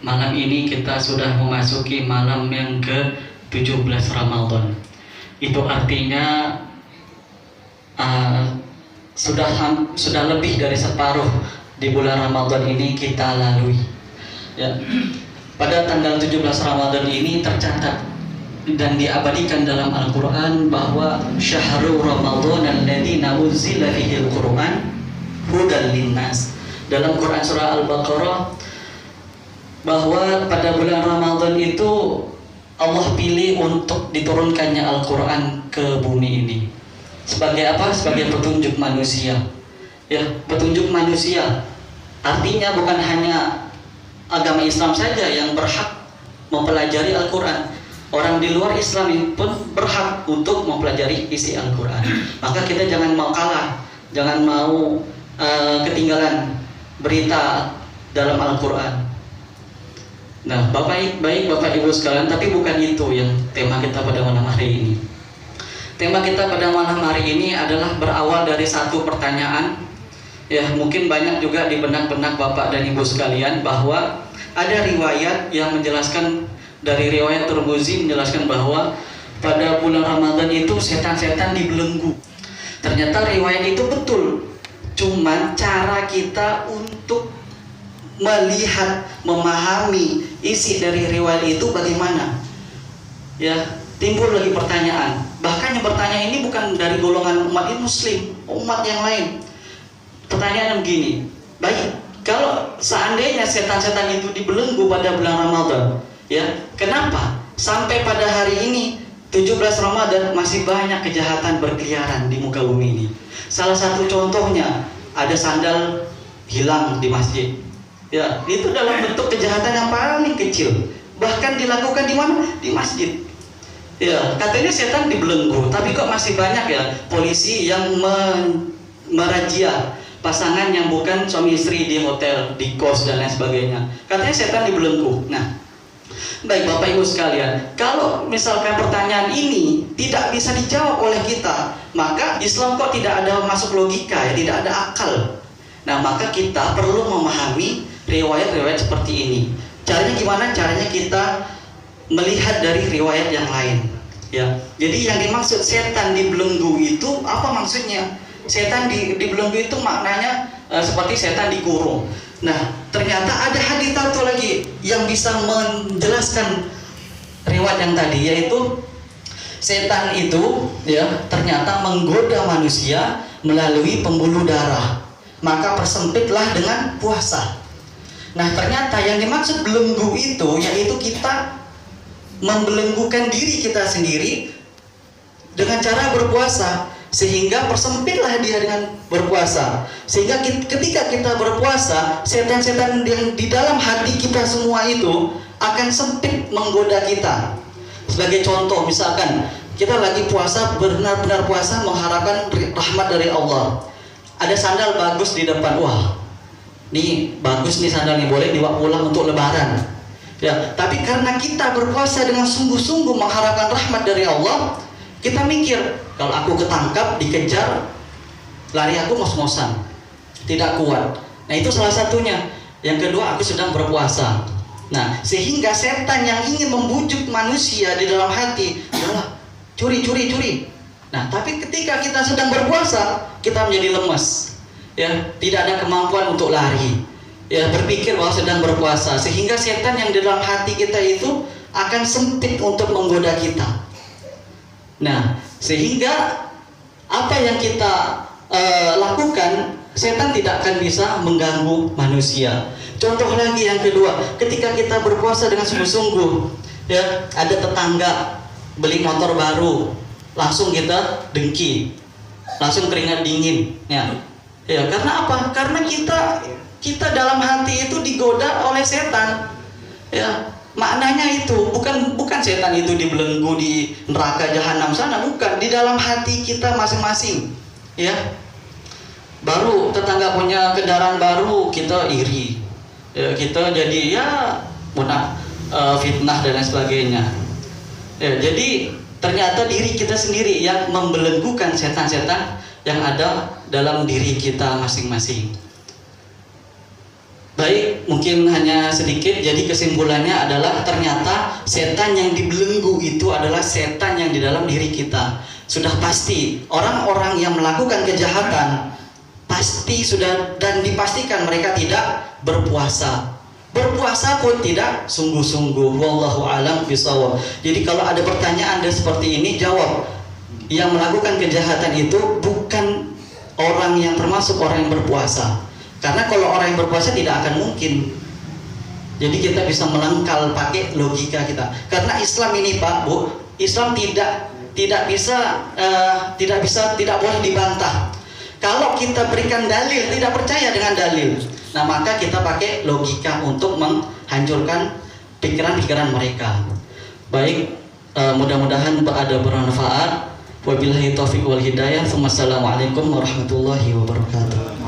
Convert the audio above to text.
Malam ini kita sudah memasuki malam yang ke-17 Ramadan. Itu artinya sudah lebih dari separuh di bulan Ramadan ini kita lalui. Ya. Pada tanggal 17 Ramadan ini tercatat dan diabadikan dalam Al-Quran bahwa Syahrul Ramadan alladzi unzila fihi al-Quran hudan linnas. Dalam Quran surah Al-Baqarah bahwa pada bulan Ramadan itu Allah pilih untuk diturunkannya Al-Quran ke bumi ini. Sebagai apa? Sebagai petunjuk manusia. Ya, petunjuk manusia. Artinya bukan hanya agama Islam saja yang berhak mempelajari Al-Quran. Orang di luar Islam pun berhak untuk mempelajari isi Al-Quran. Maka kita jangan mau kalah, jangan mau ketinggalan berita dalam Al-Quran. Nah, baik Bapak Ibu sekalian, tapi bukan itu yang tema kita pada malam hari ini. Tema kita pada malam hari ini adalah berawal dari satu pertanyaan. Ya, mungkin banyak juga di benak-benak Bapak dan Ibu sekalian bahwa ada riwayat yang menjelaskan, dari riwayat Tirmizi menjelaskan bahwa pada bulan Ramadan itu setan-setan dibelenggu. Ternyata riwayat itu betul. Cuman cara kita untuk melihat, memahami isi dari riwayat itu bagaimana? Ya, timbul lagi pertanyaan. Bahkan yang bertanya ini bukan dari golongan umat Muslim, umat yang lain. Pertanyaan begini, baik, kalau seandainya setan-setan itu dibelenggu pada bulan Ramadan, ya, kenapa sampai pada hari ini 17 Ramadan masih banyak kejahatan berkeliaran di muka bumi ini? Salah satu contohnya ada sandal hilang di masjid. Ya, itu dalam bentuk kejahatan yang paling kecil. Bahkan dilakukan di mana? Di masjid. Ya, katanya setan dibelenggu, tapi kok masih banyak ya polisi yang merazia pasangan yang bukan suami istri di hotel, di kos dan lain sebagainya. Katanya setan dibelenggu. Nah, baik Bapak Ibu sekalian, kalau misalkan pertanyaan ini tidak bisa dijawab oleh kita, maka Islam kok tidak ada masuk logika ya, tidak ada akal. Nah, maka kita perlu memahami riwayat-riwayat seperti ini. Caranya gimana? Caranya kita melihat dari riwayat yang lain. Ya, jadi yang dimaksud setan dibelenggu itu apa maksudnya? Setan dibelenggu itu maknanya seperti setan dikurung. Nah, ternyata ada hadits satu lagi yang bisa menjelaskan riwayat yang tadi, yaitu setan itu ya ternyata menggoda manusia melalui pembuluh darah. Maka persempitlah dengan puasa. Nah, ternyata yang dimaksud belenggu itu yaitu kita membelenggukan diri kita sendiri dengan cara berpuasa, sehingga persempitlah dia dengan berpuasa. Sehingga ketika kita berpuasa, setan-setan yang di dalam hati kita semua itu akan sempit menggoda kita. Sebagai contoh, misalkan kita lagi puasa, benar-benar puasa mengharapkan rahmat dari Allah. Ada sandal bagus di depan, wah, nih bagus nih sandal nih, boleh dibawa pulang untuk lebaran. Ya, tapi karena kita berpuasa dengan sungguh-sungguh mengharapkan rahmat dari Allah, kita mikir, kalau aku ketangkap, dikejar, lari aku ngos-ngosan, tidak kuat. Nah, itu salah satunya. Yang kedua, aku sedang berpuasa. Nah, sehingga setan yang ingin membujuk manusia di dalam hati, adalah curi. Nah, tapi ketika kita sedang berpuasa, kita menjadi lemas. Ya, tidak ada kemampuan untuk lari. Ya, berpikir bahwa sedang berpuasa, sehingga setan yang di dalam hati kita itu akan sempit untuk menggoda kita. Nah, sehingga apa yang kita lakukan, setan tidak akan bisa mengganggu manusia. Contoh lagi yang kedua, ketika kita berpuasa dengan sungguh-sungguh, ya, ada tetangga beli motor baru, langsung kita dengki, langsung keringat dingin, ya. Ya, karena apa? Karena kita dalam hati itu digoda oleh setan. Ya, maknanya itu bukan setan itu dibelenggu di neraka jahanam sana, bukan, di dalam hati kita masing-masing. Ya. Baru tetangga punya kendaraan baru, kita iri. Ya, kita jadi ya fitnah dan lain sebagainya. Ya, jadi ternyata diri kita sendiri yang membelenggukan setan-setan yang ada dalam diri kita masing-masing. Baik, mungkin hanya sedikit. Jadi kesimpulannya adalah ternyata setan yang dibelenggu itu adalah setan yang di dalam diri kita. Sudah pasti orang-orang yang melakukan kejahatan pasti sudah dan dipastikan mereka tidak berpuasa. Berpuasa pun tidak sungguh-sungguh. Wallahu alam bishawab. Jadi kalau ada pertanyaan Anda seperti ini, jawab. Yang melakukan kejahatan itu bukan orang yang termasuk orang yang berpuasa. Karena kalau orang yang berpuasa tidak akan mungkin. Jadi kita bisa melangkal pakai logika kita. Karena Islam ini Pak, Bu, Islam tidak boleh dibantah. Kalau kita berikan dalil, tidak percaya dengan dalil, nah maka kita pakai logika untuk menghancurkan pikiran-pikiran mereka. Baik, mudah-mudahan ada bermanfaat. Wabillahi taufiq wal hidayah. Wassalamualaikum warahmatullahi wabarakatuh.